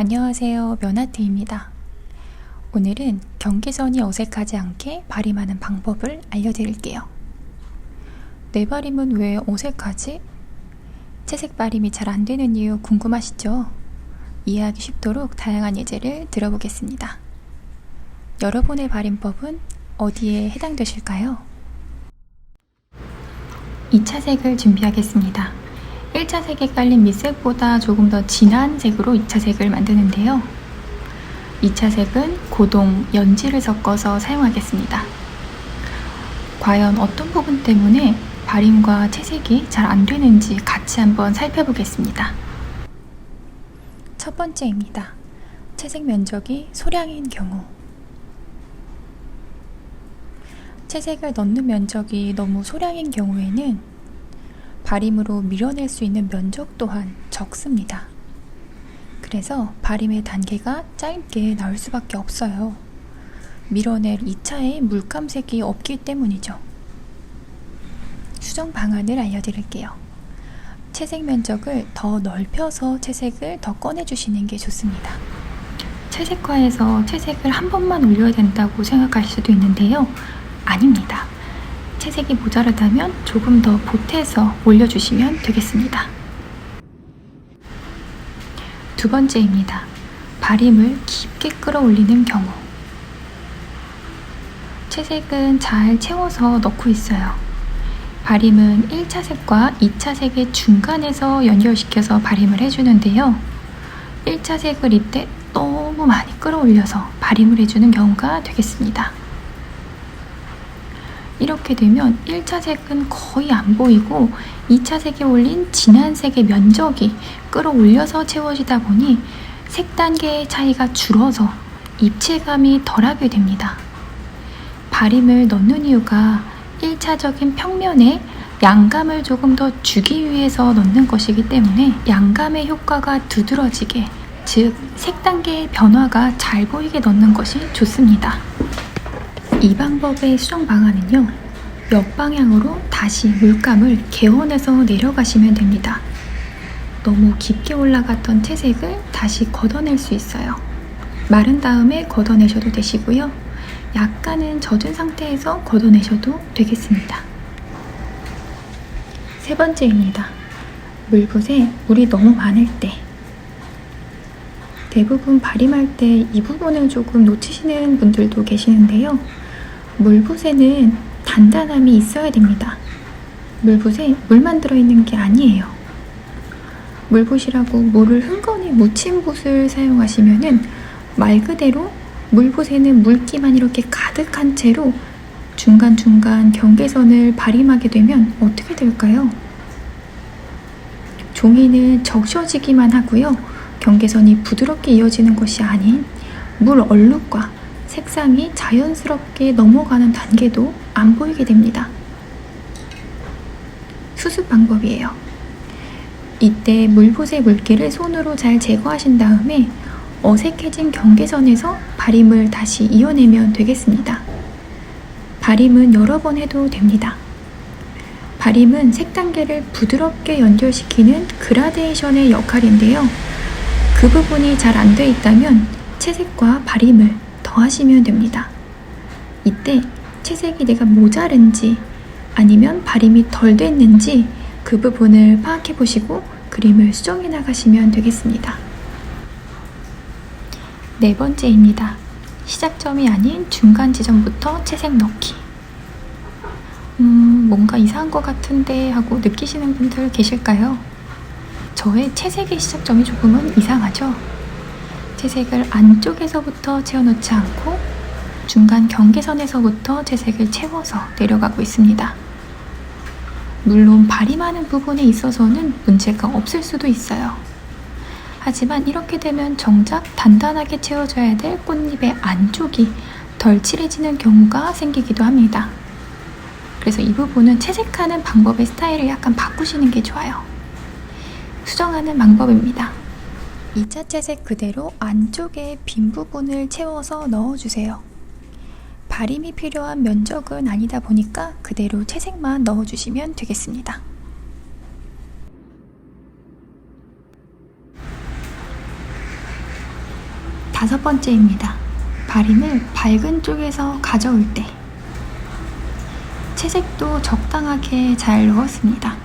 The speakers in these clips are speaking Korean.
안녕하세요, 면아트입니다. 오늘은 경계선이 어색하지 않게 발림하는 방법을 알려드릴게요. 내 발림은 왜 어색하지? 채색 발림이 잘 안되는 이유 궁금하시죠? 이해하기 쉽도록 다양한 예제를 들어보겠습니다. 여러분의 발림법은 어디에 해당되실까요? 2차 색을 준비하겠습니다. 1차 색에 깔린 밑색보다 조금 더 진한 색으로 2차 색을 만드는데요. 2차 색은 고동, 연지를 섞어서 사용하겠습니다. 과연 어떤 부분 때문에 발림과 채색이 잘 안되는지 같이 한번 살펴보겠습니다. 첫 번째입니다. 채색 면적이 소량인 경우. 채색을 넣는 면적이 너무 소량인 경우에는 발림으로 밀어낼 수 있는 면적 또한 적습니다. 그래서 발림의 단계가 짧게 나올 수밖에 없어요. 밀어낼 2차의 물감색이 없기 때문이죠. 수정 방안을 알려드릴게요. 채색 면적을 더 넓혀서 채색을 더 꺼내주시는 게 좋습니다. 채색화에서 채색을 한 번만 올려야 된다고 생각하실 수도 있는데요. 아닙니다. 채색이 모자라다면 조금 더 보태서 올려주시면 되겠습니다. 두 번째입니다. 발림을 깊게 끌어올리는 경우. 채색은 잘 채워서 넣고 있어요. 발림은 1차 색과 2차 색의 중간에서 연결시켜서 발림을 해주는데요. 1차 색을 이때 너무 많이 끌어올려서 발림을 해주는 경우가 되겠습니다. 이렇게 되면 1차 색은 거의 안 보이고 2차 색에 올린 진한 색의 면적이 끌어올려서 채워지다 보니 색 단계의 차이가 줄어서 입체감이 덜하게 됩니다. 발림을 넣는 이유가 1차적인 평면에 양감을 조금 더 주기 위해서 넣는 것이기 때문에 양감의 효과가 두드러지게, 즉 색 단계의 변화가 잘 보이게 넣는 것이 좋습니다. 이 방법의 수정 방안은요, 역방향으로 다시 물감을 개원해서 내려가시면 됩니다. 너무 깊게 올라갔던 채색을 다시 걷어낼 수 있어요. 마른 다음에 걷어내셔도 되시고요. 약간은 젖은 상태에서 걷어내셔도 되겠습니다. 세 번째입니다. 물붓에 물이 너무 많을 때. 대부분 발림할 때 이 부분을 조금 놓치시는 분들도 계시는데요. 물붓에는 단단함이 있어야 됩니다. 물붓에 물만 들어있는 게 아니에요. 물붓이라고 물을 흥건히 묻힌 붓을 사용하시면은 말 그대로 물붓에는 물기만 이렇게 가득한 채로 중간중간 경계선을 발림하게 되면 어떻게 될까요? 종이는 적셔지기만 하고요. 경계선이 부드럽게 이어지는 것이 아닌 물 얼룩과 색상이 자연스럽게 넘어가는 단계도 안 보이게 됩니다. 수습 방법이에요. 이때 물붓의 물기를 손으로 잘 제거하신 다음에 어색해진 경계선에서 발림을 다시 이어내면 되겠습니다. 발림은 여러 번 해도 됩니다. 발림은 색 단계를 부드럽게 연결시키는 그라데이션의 역할인데요. 그 부분이 잘 안 돼 있다면 채색과 발림을 더하시면 됩니다. 이때 채색이 내가 모자른지 아니면 발림이 덜 됐는지 그 부분을 파악해 보시고 그림을 수정해 나가시면 되겠습니다. 네 번째입니다. 시작점이 아닌 중간 지점부터 채색 넣기. 뭔가 이상한 것 같은데 하고 느끼시는 분들 계실까요? 저의 채색의 시작점이 조금은 이상하죠? 채색을 안쪽에서부터 채워놓지 않고 중간 경계선에서부터 채색을 채워서 내려가고 있습니다. 물론 발림하는 부분에 있어서는 문제가 없을 수도 있어요. 하지만 이렇게 되면 정작 단단하게 채워줘야 될 꽃잎의 안쪽이 덜 칠해지는 경우가 생기기도 합니다. 그래서 이 부분은 채색하는 방법의 스타일을 약간 바꾸시는 게 좋아요. 수정하는 방법입니다. 2차 채색 그대로 안쪽에 빈 부분을 채워서 넣어주세요. 발림이 필요한 면적은 아니다 보니까 그대로 채색만 넣어주시면 되겠습니다. 5번째입니다. 바림을 밝은 쪽에서 가져올 때 채색도 적당하게 잘 넣었습니다.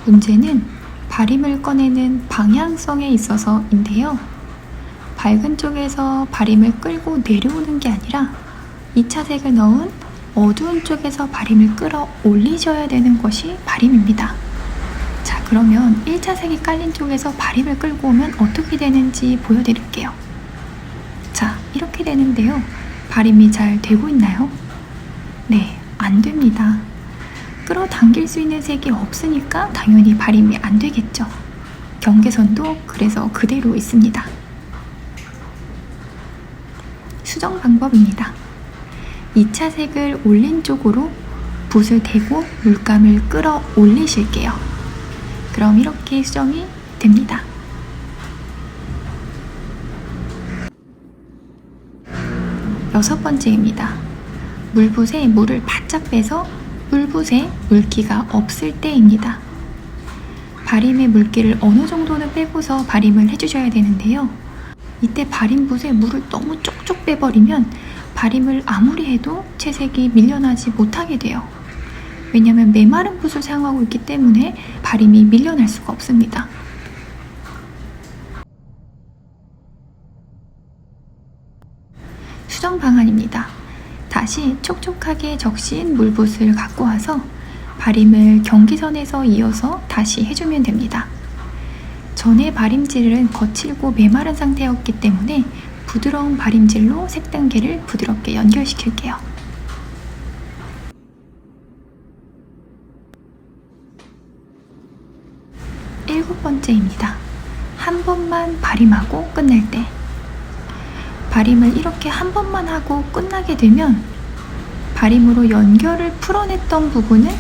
문제는 바림을 꺼내는 방향성에 있어서인데요. 밝은 쪽에서 바림을 끌고 내려오는 게 아니라 2차 색을 넣은 어두운 쪽에서 바림을 끌어 올리셔야 되는 것이 바림입니다. 자, 그러면 1차 색이 깔린 쪽에서 바림을 끌고 오면 어떻게 되는지 보여드릴게요. 자, 이렇게 되는데요. 바림이 잘 되고 있나요? 네, 안 됩니다. 끌어당길 수 있는 색이 없으니까 당연히 바림이 안 되겠죠. 경계선도 그래서 그대로 있습니다. 수정 방법입니다. 2차 색을 올린 쪽으로 붓을 대고 물감을 끌어 올리실게요. 그럼 이렇게 수정이 됩니다. 여섯 번째입니다. 물붓에 물을 바짝 빼서 물붓에 물기가 없을 때입니다. 바림의 물기를 어느 정도는 빼고서 바림을 해주셔야 되는데요. 이때 바림붓에 물을 너무 쪽쪽 빼버리면 바림을 아무리 해도 채색이 밀려나지 못하게 돼요. 왜냐하면 메마른 붓을 사용하고 있기 때문에 바림이 밀려날 수가 없습니다. 수정 방안입니다. 다시 촉촉하게 적신 물붓을 갖고 와서 바림을 경계선에서 이어서 다시 해주면 됩니다. 전에 바림질은 거칠고 메마른 상태였기 때문에 부드러운 바림질로 색 단계를 부드럽게 연결시킬게요. 일곱 번째입니다. 한 번만 바림하고 끝낼 때. 바림을 이렇게 한 번만 하고 끝나게 되면 바림으로 연결을 풀어냈던 부분은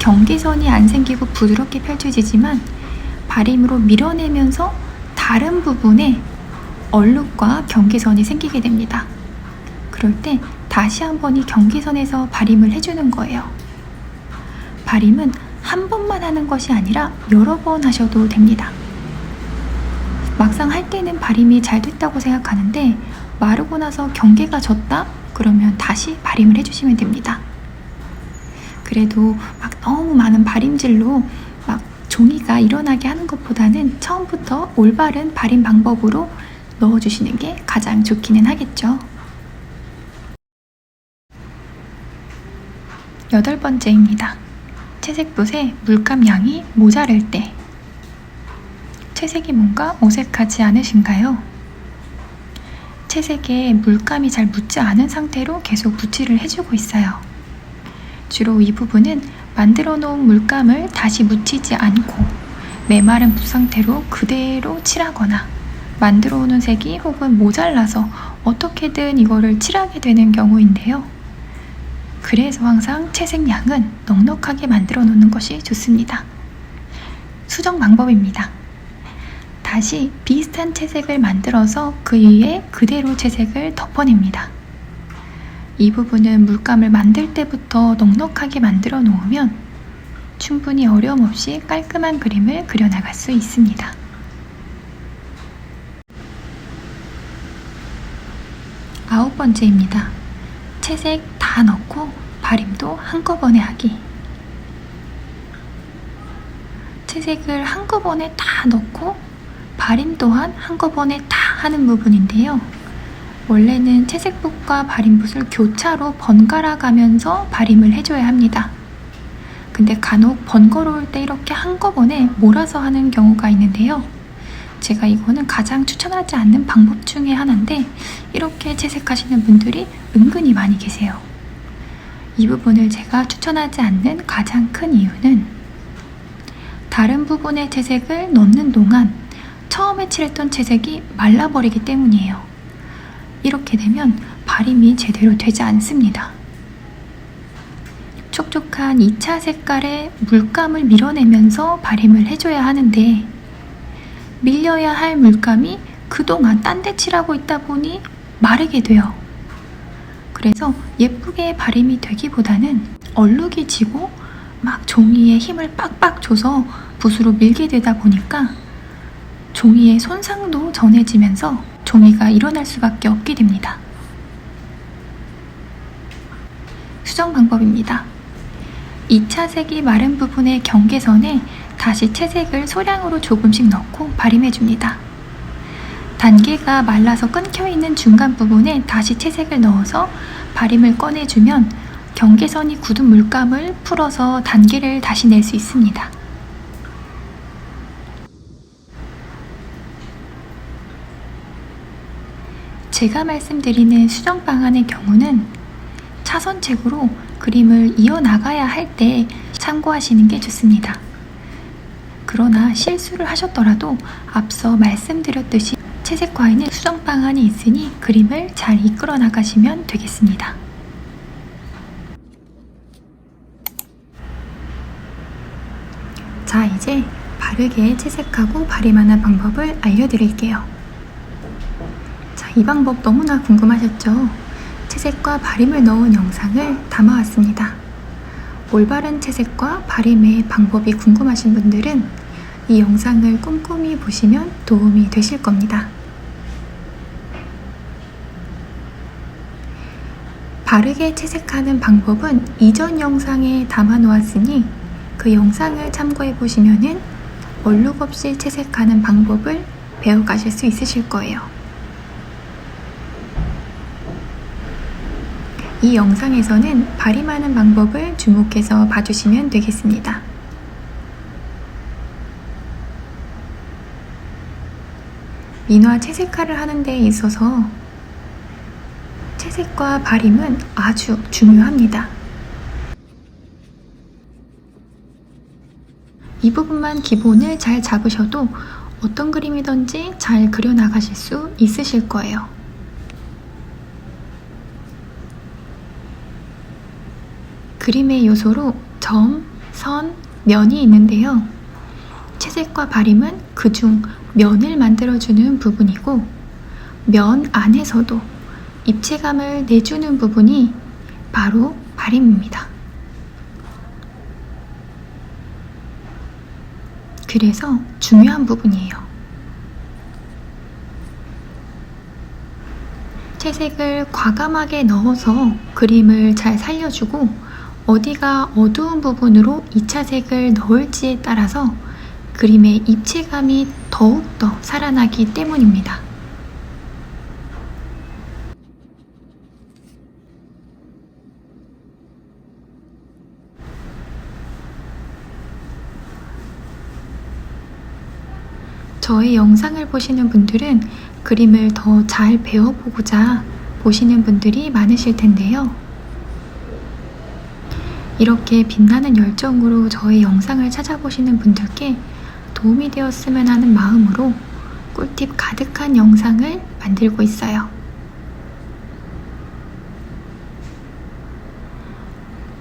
경계선이 안 생기고 부드럽게 펼쳐지지만 바림으로 밀어내면서 다른 부분에 얼룩과 경계선이 생기게 됩니다. 그럴 때 다시 한 번 이 경계선에서 바림을 해주는 거예요. 바림은 한 번만 하는 것이 아니라 여러 번 하셔도 됩니다. 막상 할 때는 바림이 잘 됐다고 생각하는데 마르고 나서 경계가 졌다? 그러면 다시 바림을 해주시면 됩니다. 그래도 막 너무 많은 바림질로 막 종이가 일어나게 하는 것보다는 처음부터 올바른 바림 방법으로 넣어주시는 게 가장 좋기는 하겠죠. 8번째입니다. 채색붓에 물감 양이 모자랄 때. 채색이 뭔가 어색하지 않으신가요? 채색에 물감이 잘 묻지 않은 상태로 계속 붓질을 해주고 있어요. 주로 이 부분은 만들어 놓은 물감을 다시 묻히지 않고 메마른 붓 상태로 그대로 칠하거나 만들어 오는 색이 혹은 모자라서 어떻게든 이거를 칠하게 되는 경우인데요. 그래서 항상 채색 양은 넉넉하게 만들어 놓는 것이 좋습니다. 수정 방법입니다. 다시 비슷한 채색을 만들어서 그 위에 그대로 채색을 덮어냅니다. 이 부분은 물감을 만들 때부터 넉넉하게 만들어 놓으면 충분히 어려움 없이 깔끔한 그림을 그려나갈 수 있습니다. 9번째입니다. 채색 다 넣고 바림도 한꺼번에 하기. 채색을 한꺼번에 다 넣고 바림 또한 한꺼번에 다 하는 부분인데요. 원래는 채색붓과 바림붓을 교차로 번갈아 가면서 바림을 해줘야 합니다. 근데 간혹 번거로울 때 이렇게 한꺼번에 몰아서 하는 경우가 있는데요. 제가 이거는 가장 추천하지 않는 방법 중에 하나인데 이렇게 채색하시는 분들이 은근히 많이 계세요. 이 부분을 제가 추천하지 않는 가장 큰 이유는 다른 부분의 채색을 넣는 동안 처음에 칠했던 채색이 말라버리기 때문이에요. 이렇게 되면 바림이 제대로 되지 않습니다. 촉촉한 2차 색깔의 물감을 밀어내면서 바림을 해줘야 하는데 밀려야 할 물감이 그동안 딴 데 칠하고 있다 보니 마르게 돼요. 그래서 예쁘게 바림이 되기보다는 얼룩이 지고 막 종이에 힘을 빡빡 줘서 붓으로 밀게 되다 보니까 종이의 손상도 전해지면서 종이가 일어날 수밖에 없게 됩니다. 수정 방법입니다. 2차 색이 마른 부분의 경계선에 다시 채색을 소량으로 조금씩 넣고 발림해줍니다. 단계가 말라서 끊겨있는 중간 부분에 다시 채색을 넣어서 발림을 꺼내주면 경계선이 굳은 물감을 풀어서 단계를 다시 낼 수 있습니다. 제가 말씀드리는 수정 방안의 경우는 차선책으로 그림을 이어나가야 할 때 참고하시는 게 좋습니다. 그러나 실수를 하셨더라도 앞서 말씀드렸듯이 채색과에는 수정 방안이 있으니 그림을 잘 이끌어 나가시면 되겠습니다. 자, 이제 바르게 채색하고 발림하는 방법을 알려드릴게요. 자, 이 방법 너무나 궁금하셨죠? 채색과 발림을 넣은 영상을 담아왔습니다. 올바른 채색과 발림의 방법이 궁금하신 분들은 이 영상을 꼼꼼히 보시면 도움이 되실 겁니다. 바르게 채색하는 방법은 이전 영상에 담아 놓았으니 그 영상을 참고해 보시면은 얼룩 없이 채색하는 방법을 배워가실 수 있으실 거예요. 이 영상에서는 발림하는 방법을 주목해서 봐주시면 되겠습니다. 민화 채색화를 하는 데 있어서 채색과 발림은 아주 중요합니다. 이 부분만 기본을 잘 잡으셔도 어떤 그림이든지 잘 그려나가실 수 있으실 거예요. 그림의 요소로 점, 선, 면이 있는데요. 채색과 발림은 그중 면을 만들어주는 부분이고 면 안에서도 입체감을 내주는 부분이 바로 발림입니다. 그래서 중요한 부분이에요. 채색을 과감하게 넣어서 그림을 잘 살려주고 어디가 어두운 부분으로 2차 색을 넣을지에 따라서 그림의 입체감이 더욱더 살아나기 때문입니다. 저의 영상을 보시는 분들은 그림을 더 잘 배워보고자 보시는 분들이 많으실 텐데요. 이렇게 빛나는 열정으로 저의 영상을 찾아보시는 분들께 도움이 되었으면 하는 마음으로 꿀팁 가득한 영상을 만들고 있어요.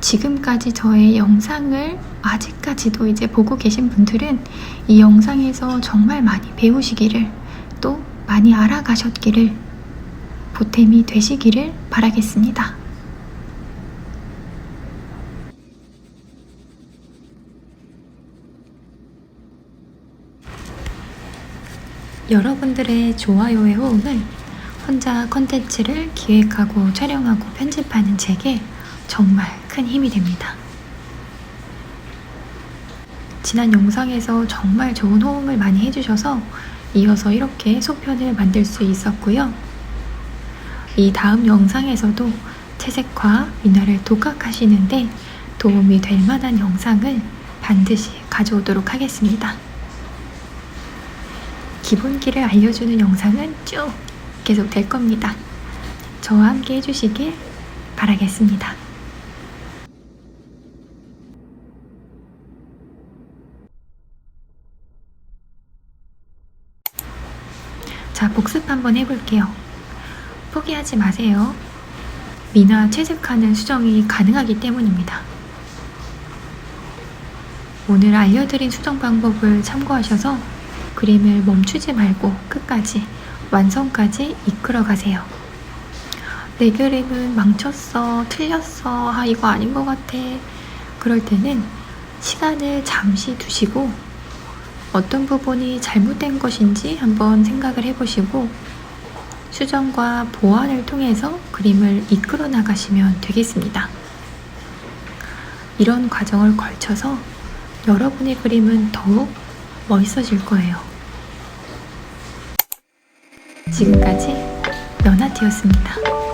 지금까지 저의 영상을 아직까지도 이제 보고 계신 분들은 이 영상에서 정말 많이 배우시기를 또 많이 알아가셨기를 보탬이 되시기를 바라겠습니다. 여러분들의 좋아요의 호응을 혼자 컨텐츠를 기획하고 촬영하고 편집하는 제게 정말 큰 힘이 됩니다. 지난 영상에서 정말 좋은 호응을 많이 해주셔서 이어서 이렇게 소편을 만들 수 있었고요. 이 다음 영상에서도 채색과 민화를 독학하시는데 도움이 될 만한 영상을 반드시 가져오도록 하겠습니다. 기본기를 알려주는 영상은 쭉 계속 될 겁니다. 저와 함께 해주시길 바라겠습니다. 자, 복습 한번 해볼게요. 포기하지 마세요. 민화 채색하는 수정이 가능하기 때문입니다. 오늘 알려드린 수정 방법을 참고하셔서 그림을 멈추지 말고 끝까지 완성까지 이끌어 가세요. 내 그림은 망쳤어, 틀렸어, 이거 아닌 것 같아. 그럴 때는 시간을 잠시 두시고 어떤 부분이 잘못된 것인지 한번 생각을 해보시고 수정과 보완을 통해서 그림을 이끌어 나가시면 되겠습니다. 이런 과정을 걸쳐서 여러분의 그림은 더욱 멋있어질 거예요. 지금까지 연아티였습니다.